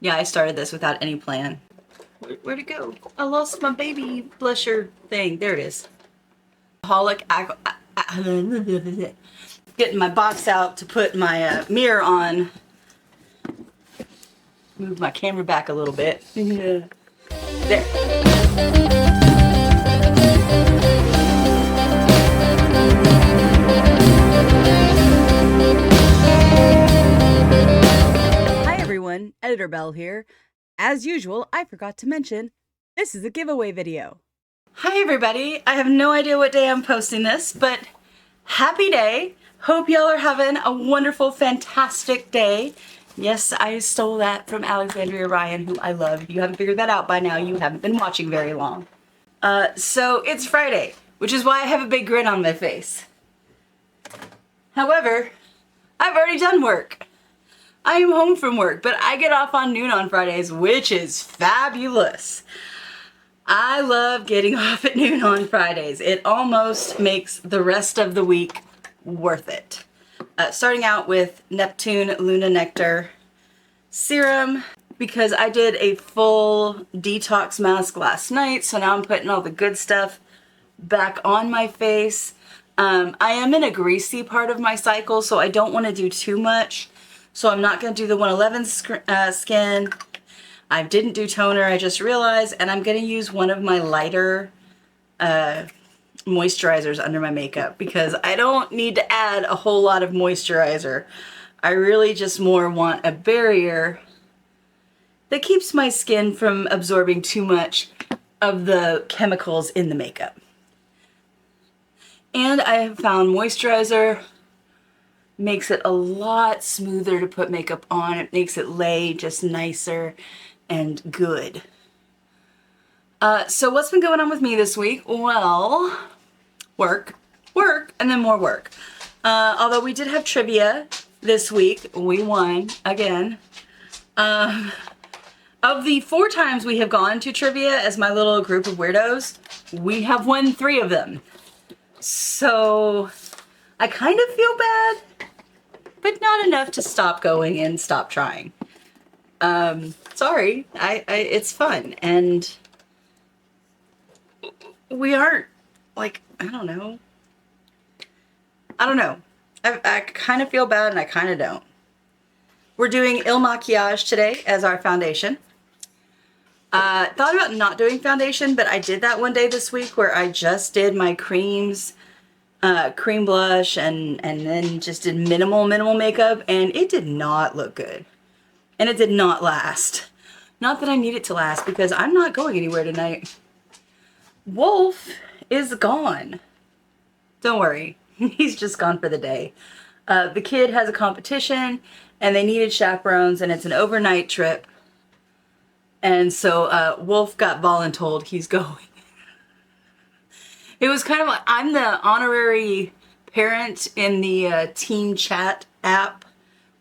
Yeah, I started this without any plan. Where'd it go? I lost my baby blusher thing. There it is. Holic. Getting my box out to put my mirror on. Move my camera back a little bit. Yeah. There. Hi everyone, Editor Bell here. As usual, I forgot to mention, this is a giveaway video. Hi everybody, I have no idea what day I'm posting this, but happy day. Hope y'all are having a wonderful, fantastic day. Yes, I stole that from Alexandria Ryan, who I love. If you haven't figured that out by now, you haven't been watching very long. So it's Friday, which is why I have a big grin on my face. However, I've already done work. I am home from work, but I get off on noon on Fridays, which is fabulous. I love getting off at noon on Fridays. It almost makes the rest of the week worth it. Starting out with Neptune Luna Nectar Serum, because I did a full detox mask last night, so now I'm putting all the good stuff back on my face. I am in a greasy part of my cycle, so I don't want to do too much. So I'm not going to do the 111 skin. I didn't do toner, I just realized, and I'm going to use one of my lighter moisturizers under my makeup because I don't need to add a whole lot of moisturizer. I really just more want a barrier that keeps my skin from absorbing too much of the chemicals in the makeup. And I have found moisturizer makes it a lot smoother to put makeup on. It makes it lay just nicer and good. So what's been going on with me this week? Well, work, and then more work. Although we did have trivia this week, we won again. Of the 4 times we have gone to trivia as my little group of weirdos, we have won 3 of them. So I kind of feel bad, but not enough to stop going and stop trying. Sorry, it's fun, and we aren't, like, I don't know. I kind of feel bad and I kind of don't. We're doing Il Maquillage today as our foundation. Thought about not doing foundation, but I did that one day this week where I just did my creams, cream blush, and then just did minimal makeup, and it did not look good. And it did not last. Not that I need it to last, because I'm not going anywhere tonight. Wolf is gone. Don't worry, he's just gone for the day. The kid has a competition, and they needed chaperones, and it's an overnight trip. And so Wolf got voluntold he's going. It was kind of like, I'm the honorary parent in the team chat app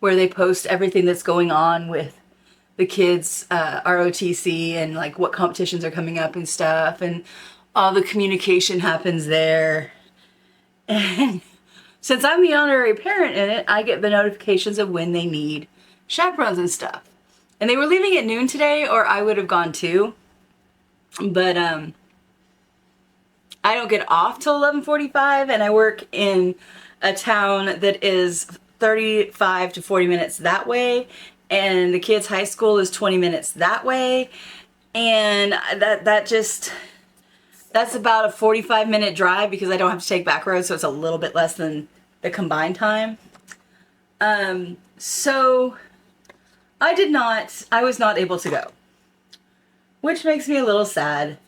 where they post everything that's going on with the kids' ROTC and like what competitions are coming up and stuff, and all the communication happens there. And since I'm the honorary parent in it, I get the notifications of when they need chaperones and stuff. And they were leaving at noon today, or I would have gone too. But I don't get off till 11:45, and I work in a town that is 35 to 40 minutes that way, and the kids' high school is 20 minutes that way, and that's about a 45-minute drive because I don't have to take back roads, so it's a little bit less than the combined time. So I was not able to go, which makes me a little sad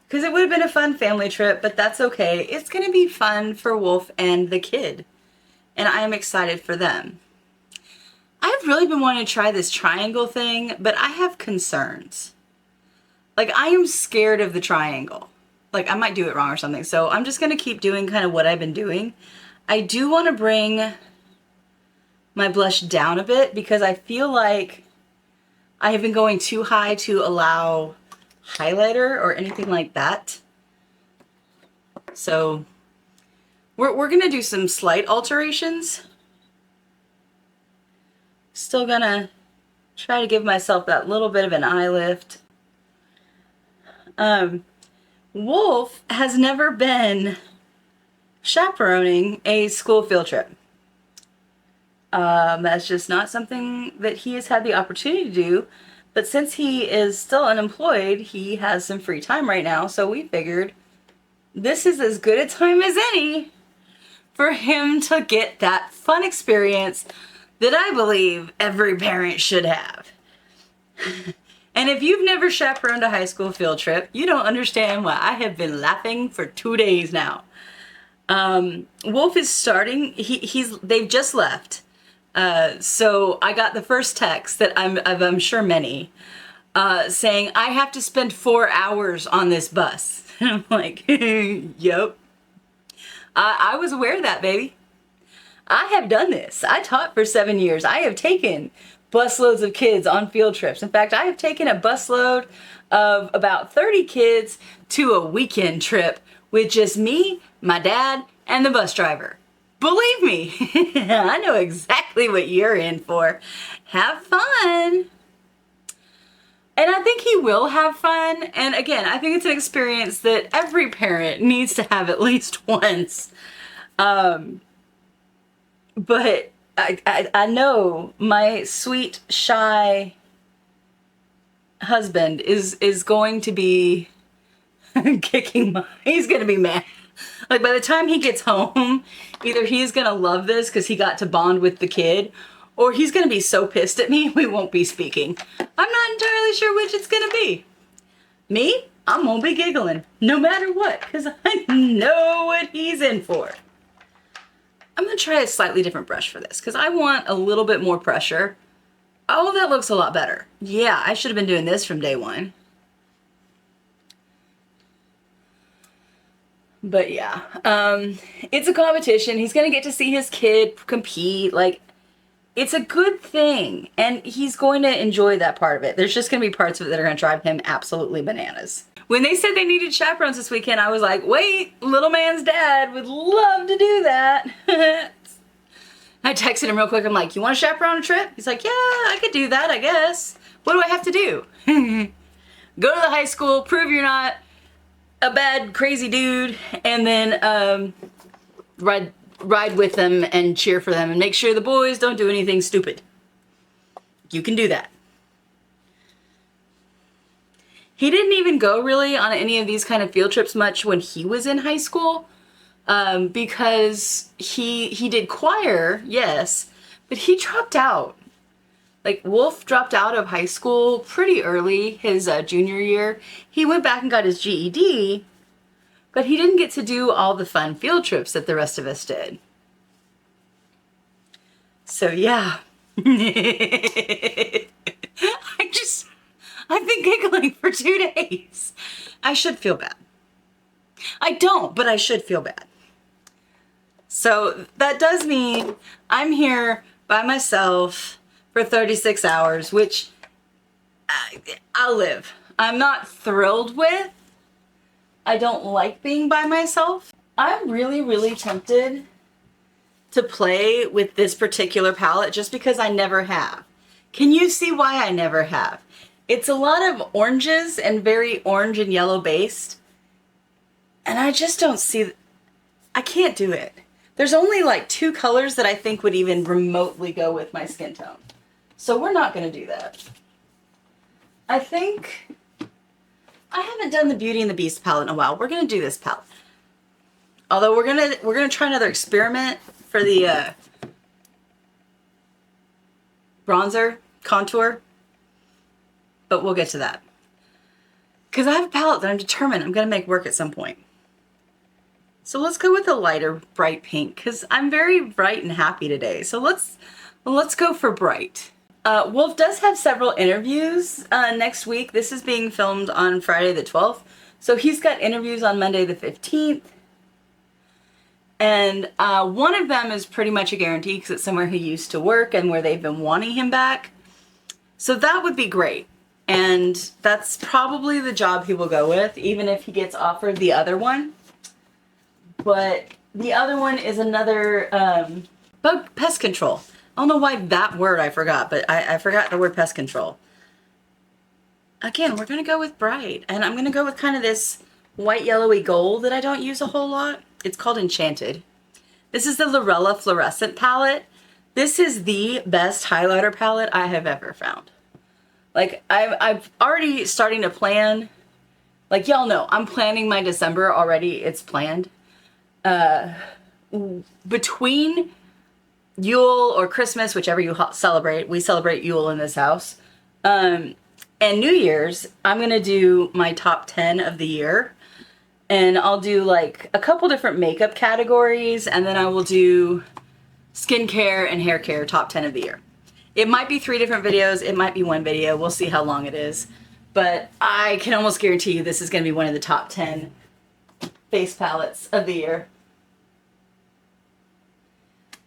because it would have been a fun family trip, but that's okay. It's going to be fun for Wolf and the kid, and I am excited for them. I've really been wanting to try this triangle thing, but I have concerns. Like, I am scared of the triangle. Like, I might do it wrong or something, so I'm just going to keep doing kind of what I've been doing. I do want to bring my blush down a bit because I feel like I have been going too high to allow highlighter or anything like that. So we're gonna do some slight alterations. Still gonna Try to give myself that little bit of an eye lift. Wolf has never been chaperoning a school field trip. That's just not something that he has had the opportunity to do. But since he is still unemployed, he has some free time right now. So we figured this is as good a time as any for him to get that fun experience that I believe every parent should have. And if you've never chaperoned a high school field trip, you don't understand why I have been laughing for 2 days now. Wolf is starting, they've just left. So I got the first text that I'm sure many, saying, I have to spend 4 hours on this bus. And I'm like, yep. I was aware of that, baby. I have done this. I taught for 7 years. I have taken busloads of kids on field trips. In fact, I have taken a busload of about 30 kids to a weekend trip with just me, my dad, and the bus driver. Believe me, I know exactly what you're in for. Have fun. And I think he will have fun. And again, I think it's an experience that every parent needs to have at least once. But I know my sweet, shy husband is going to be he's going to be mad. Like by the time he gets home, either he's going to love this because he got to bond with the kid, or he's going to be so pissed at me we won't be speaking. I'm not entirely sure which it's going to be. Me? I'm going to be giggling no matter what because I know what he's in for. I'm going to try a slightly different brush for this because I want a little bit more pressure. Oh, that looks a lot better. Yeah, I should have been doing this from day one. But yeah, it's a competition. He's going to get to see his kid compete. Like, it's a good thing. And he's going to enjoy that part of it. There's just going to be parts of it that are going to drive him absolutely bananas. When they said they needed chaperones this weekend, I was like, wait, little man's dad would love to do that. I texted him real quick. I'm like, you want to chaperone a trip? He's like, yeah, I could do that, I guess. What do I have to do? Go to the high school, prove you're not a bad, crazy dude, and then ride with them and cheer for them and make sure the boys don't do anything stupid. You can do that. He didn't even go really on any of these kind of field trips much when he was in high school, because he did choir, yes, but he dropped out. Like, Wolf dropped out of high school pretty early, his junior year. He went back and got his GED, but he didn't get to do all the fun field trips that the rest of us did. So, yeah. I've been giggling for 2 days. I should feel bad. I don't, but I should feel bad. So that does mean I'm here by myself for 36 hours, which I'll live. I'm not thrilled with. I don't like being by myself. I'm really, really tempted to play with this particular palette just because I never have. Can you see why I never have? It's a lot of oranges and very orange and yellow based. And I just don't see, I can't do it. There's only like 2 colors that I think would even remotely go with my skin tone. So we're not going to do that. I think, I haven't done the Beauty and the Beast palette in a while. We're going to do this palette. Although we're going to try another experiment for the bronzer contour. But we'll get to that. Because I have a palette that I'm determined I'm going to make work at some point. So let's go with a lighter bright pink because I'm very bright and happy today. So let's go for bright. Wolf does have several interviews next week. This is being filmed on Friday the 12th. So he's got interviews on Monday the 15th. And one of them is pretty much a guarantee because it's somewhere he used to work and where they've been wanting him back. So that would be great. And that's probably the job he will go with, even if he gets offered the other one. But the other one is another bug pest control. I don't know why that word I forgot, but I forgot the word pest control. Again, we're going to go with bright. And I'm going to go with kind of this white yellowy gold that I don't use a whole lot. It's called Enchanted. This is the Lorella Fluorescent palette. This is the best highlighter palette I have ever found. Like, I've already starting to plan. Like, y'all know, I'm planning my December already. It's planned. Between Yule or Christmas, whichever you celebrate, we celebrate Yule in this house, and New Year's, I'm going to do my top 10 of the year. And I'll do like a couple different makeup categories, and then I will do skincare and hair care top 10 of the year. It might be 3 different videos. It might be 1 video. We'll see how long it is. But I can almost guarantee you this is going to be one of the top 10 face palettes of the year.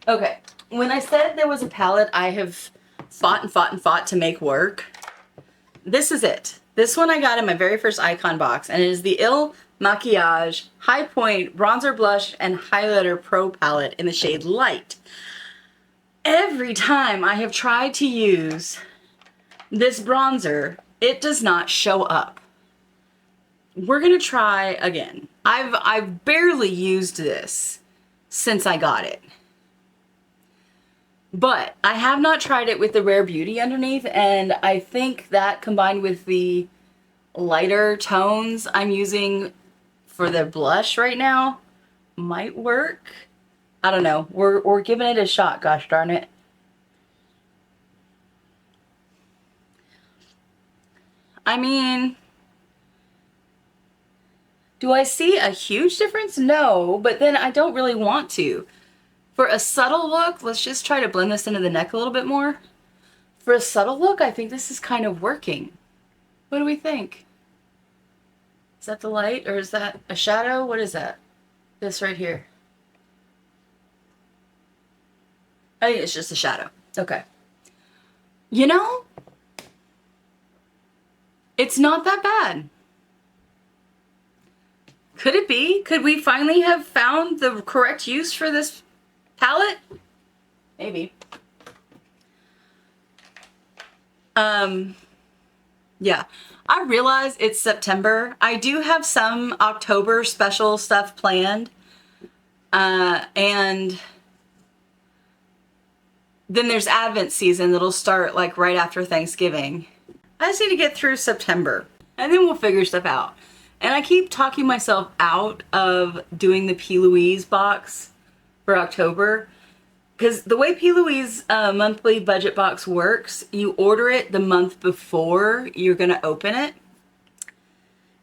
Okay, when I said there was a palette I have fought and fought and fought to make work, this is it. This one I got in my very first Icon box, and it is the Il Makiage High Point Bronzer Blush and Highlighter Pro Palette in the shade Light. Every time I have tried to use this bronzer, it does not show up. We're gonna try again. I've barely used this since I got it. But I have not tried it with the Rare Beauty underneath, and I think that combined with the lighter tones I'm using for the blush right now might work. I don't know. We're giving it a shot, gosh darn it. I mean, do I see a huge difference? No, but then I don't really want to. For a subtle look, let's just try to blend this into the neck a little bit more. For a subtle look, I think this is kind of working. What do we think? Is that the light or is that a shadow? What is that? This right here. I think it's just a shadow. Okay. You know, it's not that bad. Could it be? Could we finally have found the correct use for this palette? Maybe. Yeah. I realize it's September. I do have some October special stuff planned. And then there's Advent season that'll start like right after Thanksgiving. I just need to get through September and then we'll figure stuff out. And I keep talking myself out of doing the P. Louise box for October. Because the way P. Louise monthly budget box works, you order it the month before you're going to open it.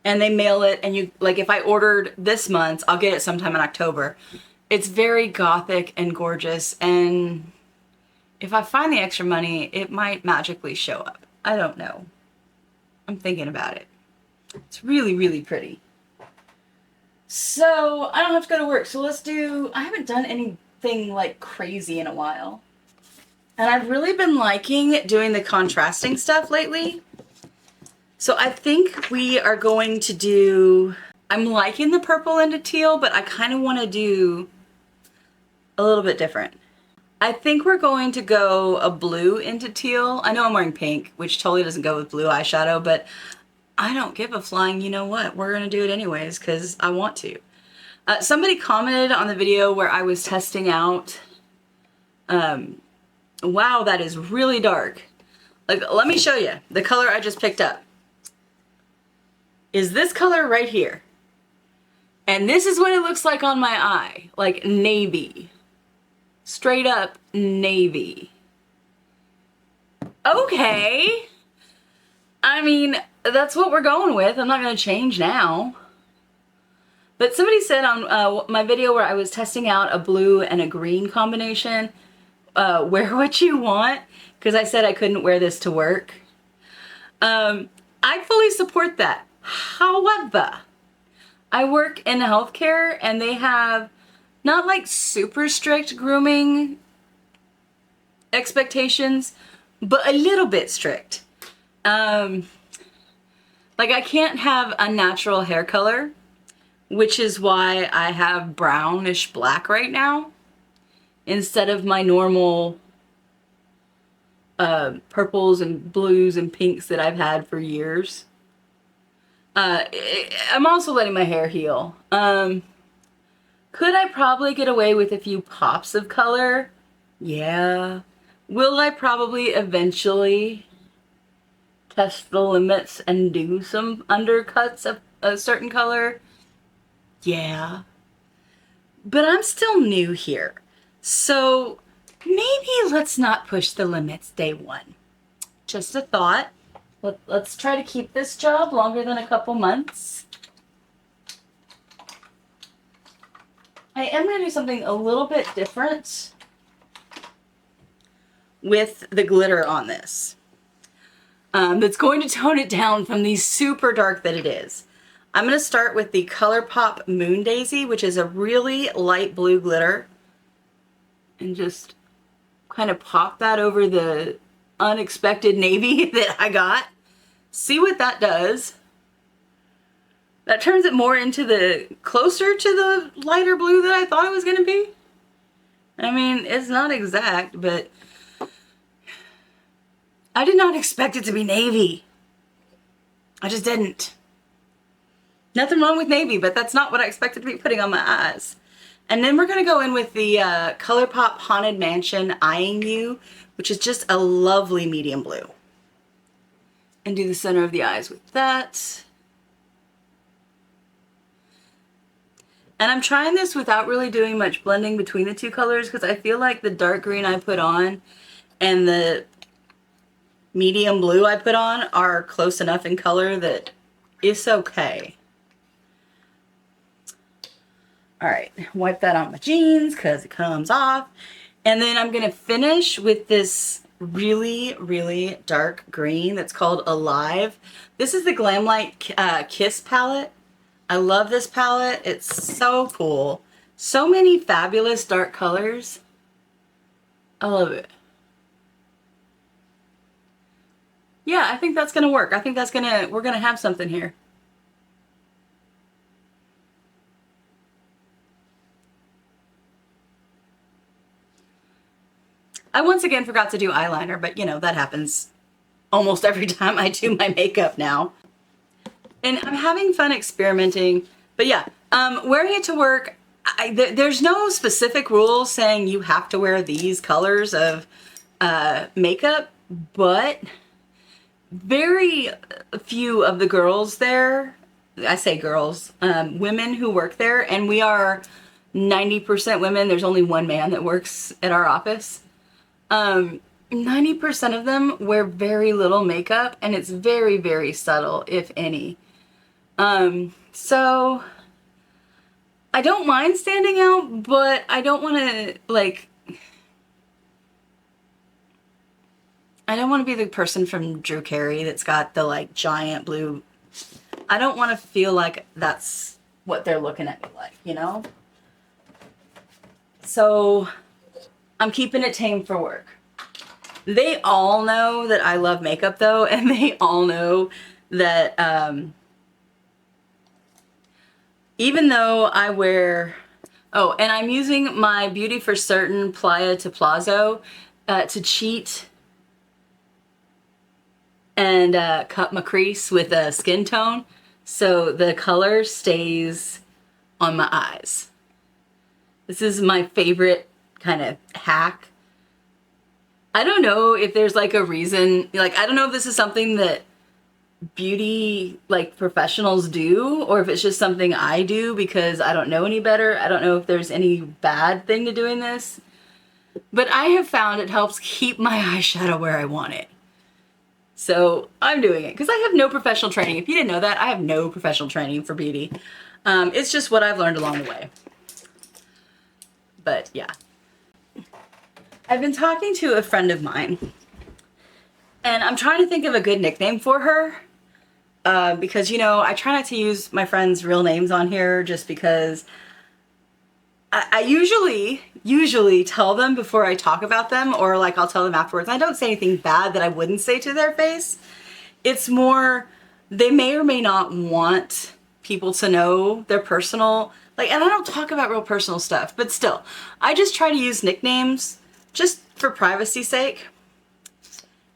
And they mail it, and you, like if I ordered this month, I'll get it sometime in October. It's very gothic and gorgeous, and if I find the extra money, it might magically show up. I don't know. I'm thinking about it. It's really, really pretty. So, I don't have to go to work, so let's do, I haven't done anything like crazy in a while. And I've really been liking doing the contrasting stuff lately. So I think we are going to do, I'm liking the purple into teal, but I kind of want to do a little bit different. I think we're going to go a blue into teal. I know I'm wearing pink, which totally doesn't go with blue eyeshadow, but I don't give a flying you know what. We're going to do it anyways because I want to. Somebody commented on the video where I was testing out, wow, that is really dark. Like, let me show you the color I just picked up. Is this color right here. And this is what it looks like on my eye. Like navy. Straight up navy. Okay. I mean, that's what we're going with. I'm not going to change now. But somebody said on my video where I was testing out a blue and a green combination, wear what you want, because I said I couldn't wear this to work. I fully support that. However, I work in healthcare and they have not like super strict grooming expectations, but a little bit strict. Like I can't have unnatural hair color, which is why I have brownish black right now instead of my normal purples and blues and pinks that I've had for years. I'm also letting my hair heal. Could I probably get away with a few pops of color? Yeah. Will I probably eventually test the limits and do some undercuts of a certain color? Yeah. But I'm still new here. So maybe let's not push the limits day one. Just a thought. Let's try to keep this job longer than a couple months. I am going to do something a little bit different with the glitter on this. That's going to tone it down from the super dark that it is. I'm going to start with the ColourPop Moon Daisy, which is a really light blue glitter. And just kind of pop that over the unexpected navy that I got. See what that does. That turns it more into the closer to the lighter blue that I thought it was going to be. I mean, it's not exact, but I did not expect it to be navy. I just didn't. Nothing wrong with navy, but that's not what I expected to be putting on my eyes. And then we're going to go in with the ColourPop Haunted Mansion Eyeing You, which is just a lovely medium blue. And do the center of the eyes with that. And I'm trying this without really doing much blending between the two colors because I feel like the dark green I put on and the medium blue I put on are close enough in color that it's okay. Alright, wipe that on my jeans because it comes off. And then I'm going to finish with this really, really dark green that's called Alive. This is the Glamlight Kiss palette. I love this palette. It's so cool. So many fabulous dark colors. I love it. Yeah, I think that's going to work. I think that's we're going to have something here. I once again forgot to do eyeliner, but you know, that happens almost every time I do my makeup now. And I'm having fun experimenting, but yeah, wearing it to work, there's no specific rules saying you have to wear these colors of makeup, but very few of the girls there, I say girls, women who work there, and we are 90% women, there's only one man that works at our office. 90% of them wear very little makeup and it's very, very subtle, if any. So I don't mind standing out, but I don't want to I don't want to be the person from Drew Carey that's got the like giant blue. I don't want to feel like that's what they're looking at me like, you know? So I'm keeping it tame for work. They all know that I love makeup though, and they all know that even though I wear, oh, and I'm using my Beauty for Certain Playa to Plazo to cheat and cut my crease with a skin tone so the color stays on my eyes. This is my favorite kind of hack. I don't know if there's like a reason, like I don't know if this is something that beauty like professionals do or if it's just something I do because I don't know any better. I don't know if there's any bad thing to doing this, but I have found it helps keep my eyeshadow where I want it. So I'm doing it because I have no professional training. If you didn't know that, I have no professional training for beauty. It's just what I've learned along the way. But yeah. I've been talking to a friend of mine and I'm trying to think of a good nickname for her because, you know, I try not to use my friends' real names on here just because I usually tell them before I talk about them, or like I'll tell them afterwards. I don't say anything bad that I wouldn't say to their face. It's more, they may or may not want people to know their personal, like, and I don't talk about real personal stuff, but still, I just try to use nicknames just for privacy's sake.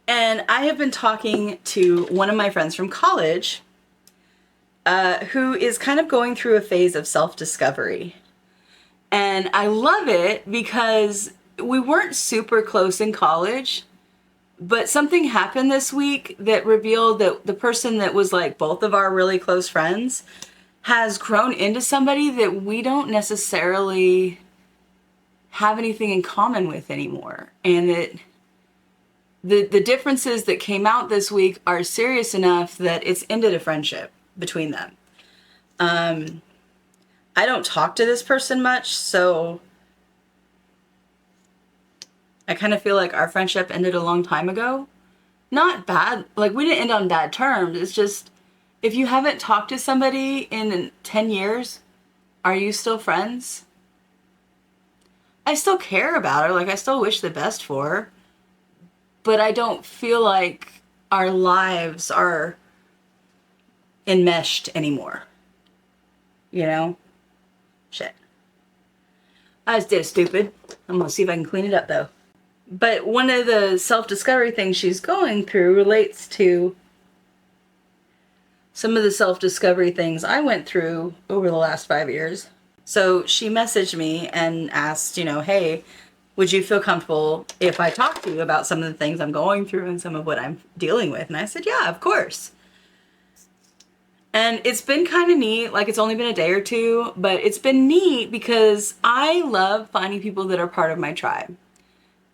And I have been talking to one of my friends from college who is kind of going through a phase of self-discovery. And I love it because we weren't super close in college, but something happened this week that revealed that the person that was like both of our really close friends has grown into somebody that we don't necessarily have anything in common with anymore. And that the differences that came out this week are serious enough that it's ended a friendship between them. I don't talk to this person much, so I kind of feel like our friendship ended a long time ago. Not bad, like we didn't end on bad terms. It's just, if you haven't talked to somebody in 10 years, are you still friends? I still care about her, like I still wish the best for her, but I don't feel like our lives are enmeshed anymore. You know? Shit. I just did stupid. I'm gonna see if I can clean it up though. But one of the self-discovery things she's going through relates to some of the self-discovery things I went through over the last 5 years. So she messaged me and asked, you know, hey, would you feel comfortable if I talk to you about some of the things I'm going through and some of what I'm dealing with? And I said, yeah, of course. And it's been kind of neat, like it's only been a day or two, but it's been neat because I love finding people that are part of my tribe.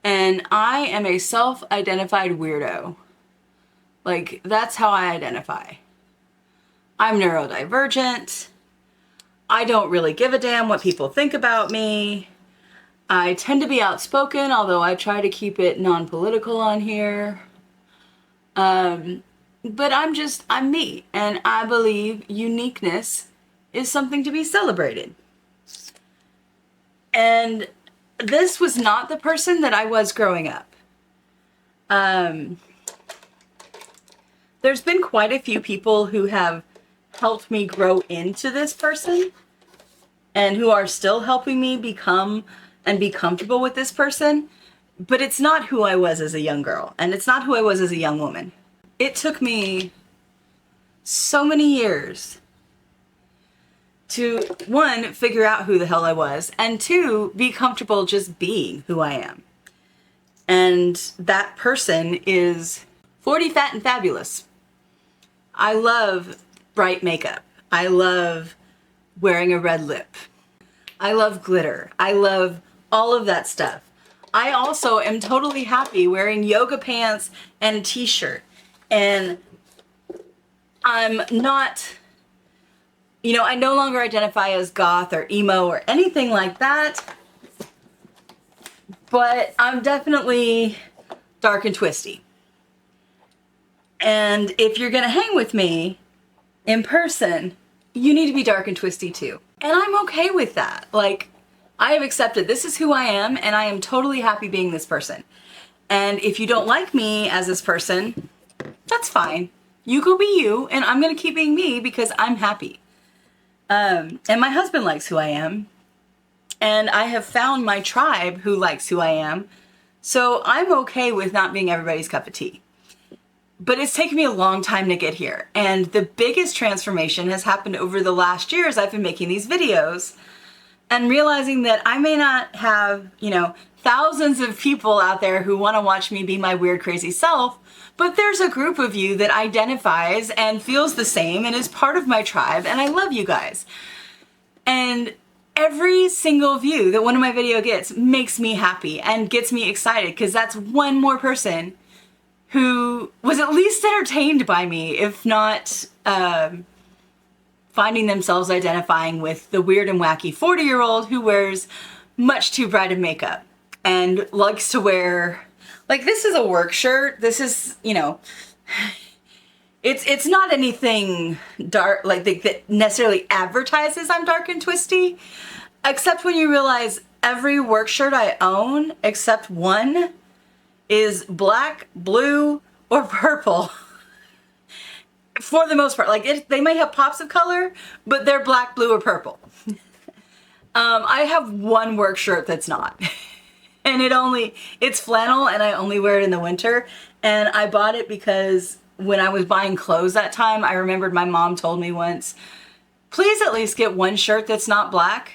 And I am a self-identified weirdo. Like, that's how I identify. I'm neurodivergent. I don't really give a damn what people think about me. I tend to be outspoken, although I try to keep it non-political on here. But I'm me, and I believe uniqueness is something to be celebrated. And this was not the person that I was growing up. There's been quite a few people who have helped me grow into this person and who are still helping me become and be comfortable with this person, but it's not who I was as a young girl, and it's not who I was as a young woman. It took me so many years to, one, figure out who the hell I was, and two, be comfortable just being who I am. And that person is 40, fat, and fabulous. I love bright makeup. I love wearing a red lip. I love glitter. I love all of that stuff. I also am totally happy wearing yoga pants and a t-shirt. And I'm not, you know, I no longer identify as goth or emo or anything like that, but I'm definitely dark and twisty. And if you're gonna hang with me in person, you need to be dark and twisty too. And I'm okay with that. Like, I have accepted this is who I am, and I am totally happy being this person. And if you don't like me as this person, that's fine. You go be you, and I'm gonna keep being me because I'm happy. And my husband likes who I am, and I have found my tribe who likes who I am, so I'm okay with not being everybody's cup of tea. But it's taken me a long time to get here, and the biggest transformation has happened over the last year as I've been making these videos and realizing that I may not have, you know, thousands of people out there who want to watch me be my weird, crazy self, but there's a group of you that identifies and feels the same and is part of my tribe, and I love you guys. And every single view that one of my videos gets makes me happy and gets me excited because that's one more person who was at least entertained by me, if not finding themselves identifying with the weird and wacky 40-year-old who wears much too bright of makeup and likes to wear, like, this is a work shirt. This is, you know, it's not anything dark, like, that necessarily advertises I'm dark and twisty, except when you realize every work shirt I own, except one, is black, blue, or purple. For the most part. Like, they may have pops of color, but they're black, blue, or purple. I have one work shirt that's not. And it's flannel and I only wear it in the winter. And I bought it because when I was buying clothes that time, I remembered my mom told me once, please at least get one shirt that's not black.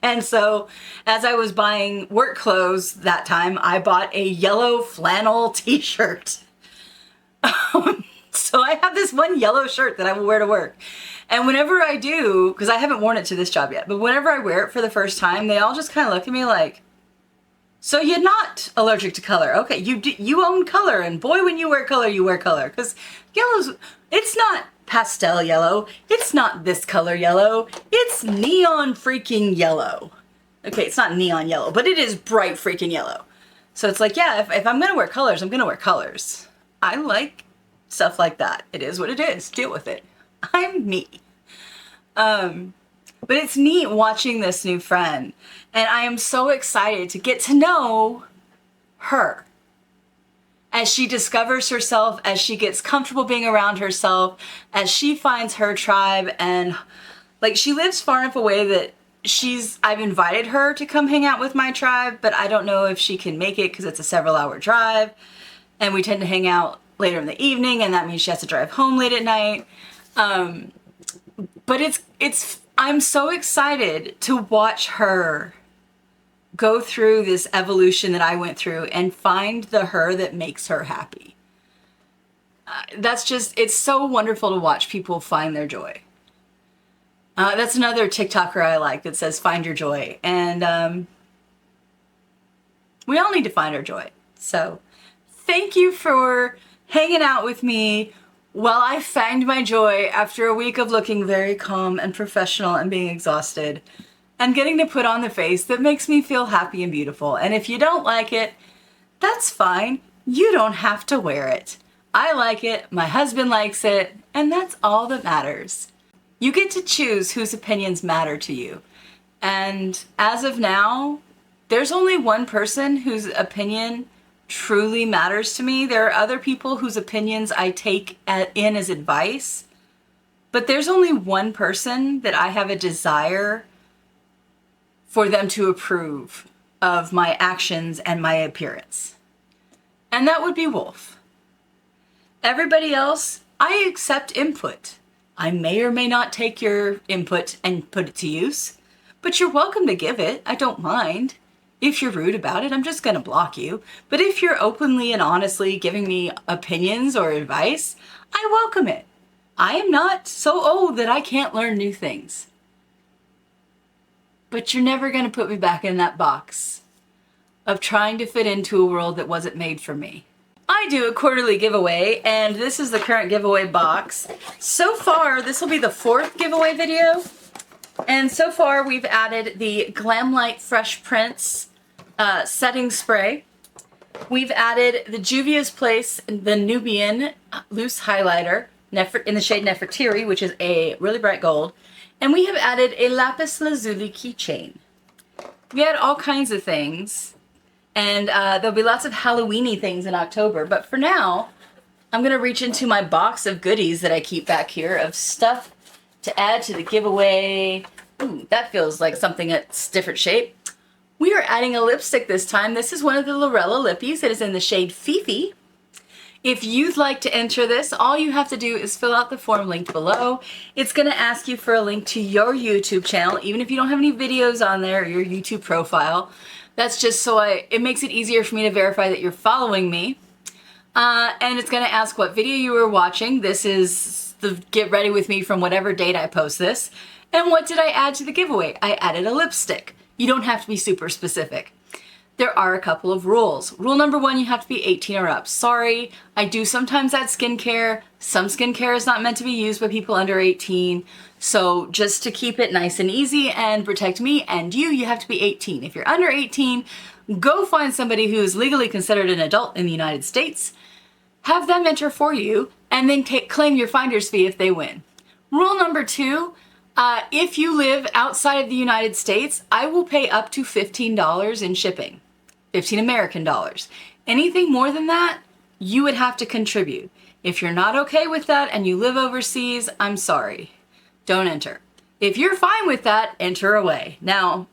And so as I was buying work clothes that time, I bought a yellow flannel t-shirt. So I have this one yellow shirt that I will wear to work. And whenever I do, because I haven't worn it to this job yet, but whenever I wear it for the first time, they all just kind of look at me like, so you're not allergic to color. Okay, you own color, and boy, when you wear color, you wear color. Because yellow's, it's not pastel yellow. It's not this color yellow. It's neon freaking yellow. Okay, it's not neon yellow, but it is bright freaking yellow. So it's like, yeah, if I'm going to wear colors, I'm going to wear colors. I like stuff like that. It is what it is. Deal with it. I'm me. But it's neat watching this new friend, and I am so excited to get to know her as she discovers herself, as she gets comfortable being around herself, as she finds her tribe. And like, she lives far enough away that I've invited her to come hang out with my tribe, but I don't know if she can make it because it's a several-hour drive, and we tend to hang out later in the evening, and that means she has to drive home late at night. But I'm so excited to watch her go through this evolution that I went through and find the her that makes her happy. It's so wonderful to watch people find their joy. That's another TikToker I like that says, find your joy. And we all need to find our joy. So thank you for hanging out with me while I find my joy after a week of looking very calm and professional and being exhausted and getting to put on the face that makes me feel happy and beautiful. And if you don't like it, that's fine. You don't have to wear it. I like it, my husband likes it, and that's all that matters. You get to choose whose opinions matter to you. And as of now, there's only one person whose opinion truly matters to me. There are other people whose opinions I take in as advice, but there's only one person that I have a desire for them to approve of my actions and my appearance. And that would be Wolf. Everybody else, I accept input. I may or may not take your input and put it to use, but you're welcome to give it. I don't mind. If you're rude about it, I'm just going to block you. But if you're openly and honestly giving me opinions or advice, I welcome it. I am not so old that I can't learn new things. But you're never going to put me back in that box of trying to fit into a world that wasn't made for me. I do a quarterly giveaway, and this is the current giveaway box. So far, this will be the 4th giveaway video. And so far, we've added the Glamlight Fresh Prints setting spray. We've added the Juvia's Place, the Nubian loose highlighter in the shade Nefertiri, which is a really bright gold. And we have added a lapis lazuli keychain. We had all kinds of things, and there'll be lots of Halloween-y things in October. But for now, I'm going to reach into my box of goodies that I keep back here of stuff to add to the giveaway. Ooh, that feels like something that's different shape. We are adding a lipstick this time. This is one of the Lorella Lippies. It is in the shade Fifi. If you'd like to enter this, all you have to do is fill out the form linked below. It's going to ask you for a link to your YouTube channel, even if you don't have any videos on there, or your YouTube profile. That's just so it makes it easier for me to verify that you're following me. And it's going to ask what video you were watching. This is the get ready with me from whatever date I post this. And what did I add to the giveaway? I added a lipstick. You don't have to be super specific. There are a couple of rules. Rule number 1, you have to be 18 or up. Sorry, I do sometimes add skincare. Some skincare is not meant to be used by people under 18. So just to keep it nice and easy and protect me and you have to be 18. If you're under 18, go find somebody who is legally considered an adult in the United States, have them enter for you, and then claim your finder's fee if they win. Rule number 2, if you live outside of the United States, I will pay up to $15 in shipping. 15 American dollars. Anything more than that, you would have to contribute. If you're not okay with that and you live overseas, I'm sorry. Don't enter. If you're fine with that, enter away. Now,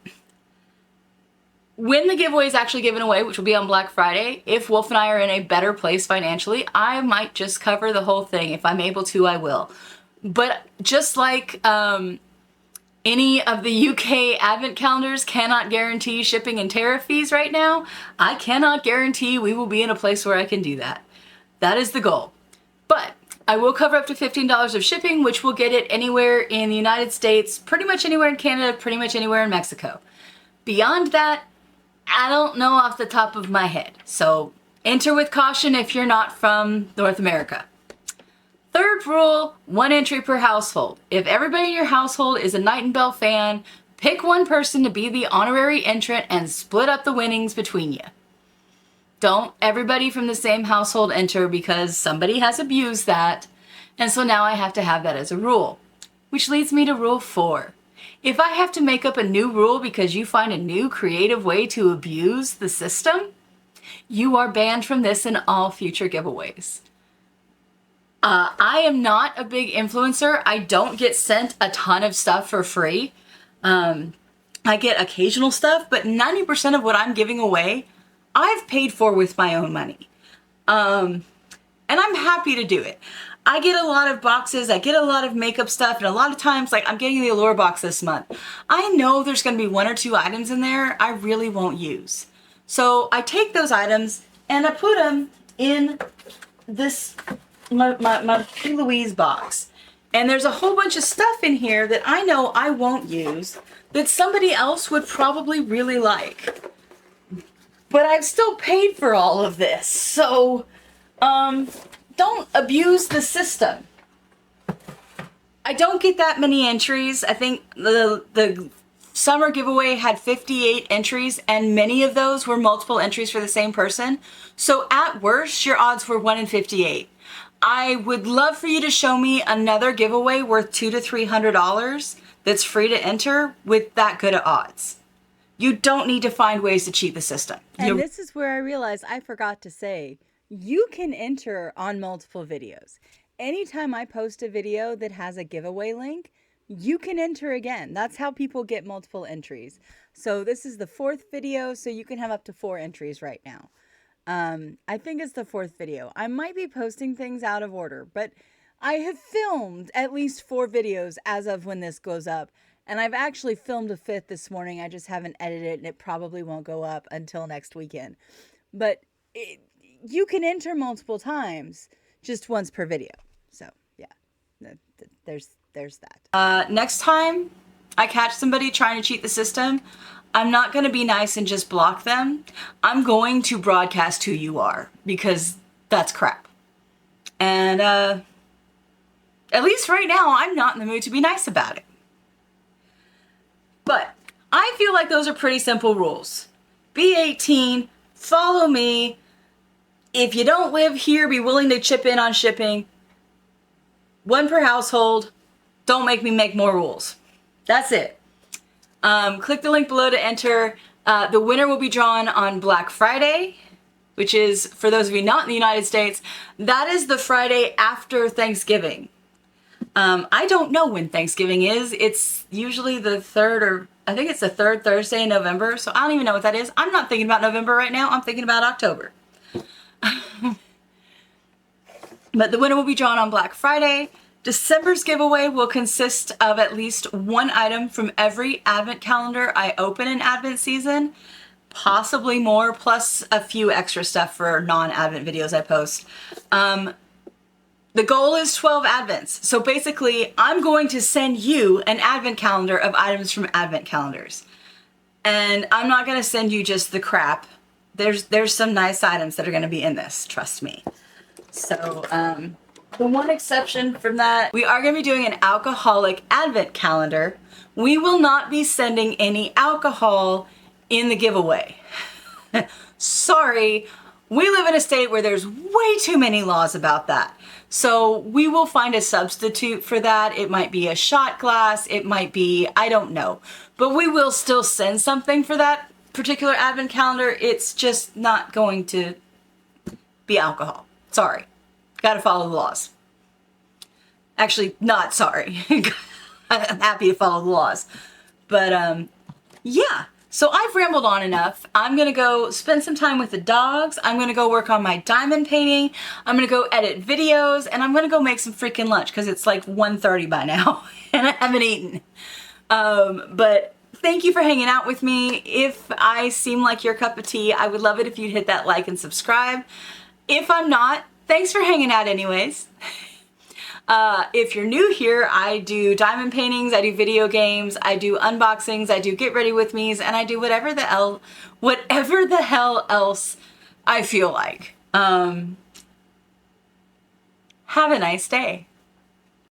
when the giveaway is actually given away, which will be on Black Friday, if Wolf and I are in a better place financially, I might just cover the whole thing. If I'm able to, I will. But just like any of the UK advent calendars cannot guarantee shipping and tariff fees right now, I cannot guarantee we will be in a place where I can do that. That is the goal. But I will cover up to $15 of shipping, which will get it anywhere in the United States, pretty much anywhere in Canada, pretty much anywhere in Mexico. Beyond that, I don't know off the top of my head. So enter with caution if you're not from North America. Third rule, 1 entry per household. If everybody in your household is a Night and Bell fan, pick one person to be the honorary entrant and split up the winnings between you. Don't everybody from the same household enter because somebody has abused that. And so now I have to have that as a rule. Which leads me to rule 4. If I have to make up a new rule because you find a new creative way to abuse the system, you are banned from this and all future giveaways. I am not a big influencer. I don't get sent a ton of stuff for free. I get occasional stuff, but 90% of what I'm giving away, I've paid for with my own money. And I'm happy to do it. I get a lot of boxes, I get a lot of makeup stuff, and a lot of times, like I'm getting the Allure box this month. I know there's gonna be 1 or 2 items in there I really won't use. So I take those items and I put them in this, my P. Louise box. And there's a whole bunch of stuff in here that I know I won't use that somebody else would probably really like. But I've still paid for all of this, so, don't abuse the system. I don't get that many entries. I think the summer giveaway had 58 entries and many of those were multiple entries for the same person. So at worst, your odds were 1 in 58. I would love for you to show me another giveaway worth $200 to $300 that's free to enter with that good of odds. You don't need to find ways to cheat the system. And this is where I realized I forgot to say, you can enter on multiple videos. Anytime I post a video that has a giveaway link, you can enter again. That's how people get multiple entries. So this is the 4th video, so you can have up to 4 entries right now. I think it's the 4th video. I might be posting things out of order, but I have filmed at least 4 videos as of when this goes up. And I've actually filmed a 5th this morning. I just haven't edited it, and it probably won't go up until next weekend. But you can enter multiple times, just once per video. So yeah, there's that. Next time I catch somebody trying to cheat the system, I'm not going to be nice and just block them. I'm going to broadcast who you are because that's crap. And at least right now, I'm not in the mood to be nice about it. But I feel like those are pretty simple rules. Be 18, follow me. If you don't live here, be willing to chip in on shipping. 1 per household. Don't make me make more rules. That's it. Click the link below to enter. The winner will be drawn on Black Friday, which is, for those of you not in the United States, that is the Friday after Thanksgiving. I don't know when Thanksgiving is. It's usually the 3rd or I think it's the 3rd Thursday in November. So I don't even know what that is. I'm not thinking about November right now. I'm thinking about October. But the winner will be drawn on Black Friday. December's giveaway will consist of at least 1 item from every advent calendar I open in Advent season. Possibly more, plus a few extra stuff for non-Advent videos I post. The goal is 12 Advents. So basically, I'm going to send you an Advent calendar of items from Advent calendars. And I'm not going to send you just the crap. There's some nice items that are going to be in this, trust me. So, the one exception from that, we are going to be doing an alcoholic Advent calendar. We will not be sending any alcohol in the giveaway. Sorry, we live in a state where there's way too many laws about that. So we will find a substitute for that. It might be a shot glass. It might be, I don't know. But we will still send something for that particular Advent calendar. It's just not going to be alcohol. Sorry. Gotta follow the laws. Actually, not sorry. I'm happy to follow the laws. But, yeah. So I've rambled on enough. I'm gonna go spend some time with the dogs. I'm gonna go work on my diamond painting. I'm gonna go edit videos, and I'm gonna go make some freaking lunch because it's like 1:30 by now and I haven't eaten. But thank you for hanging out with me. If I seem like your cup of tea, I would love it if you'd hit that like and subscribe. If I'm not, thanks for hanging out anyways. If you're new here, I do diamond paintings, I do video games, I do unboxings, I do get ready with me's, and I do whatever the hell else I feel like. Have a nice day.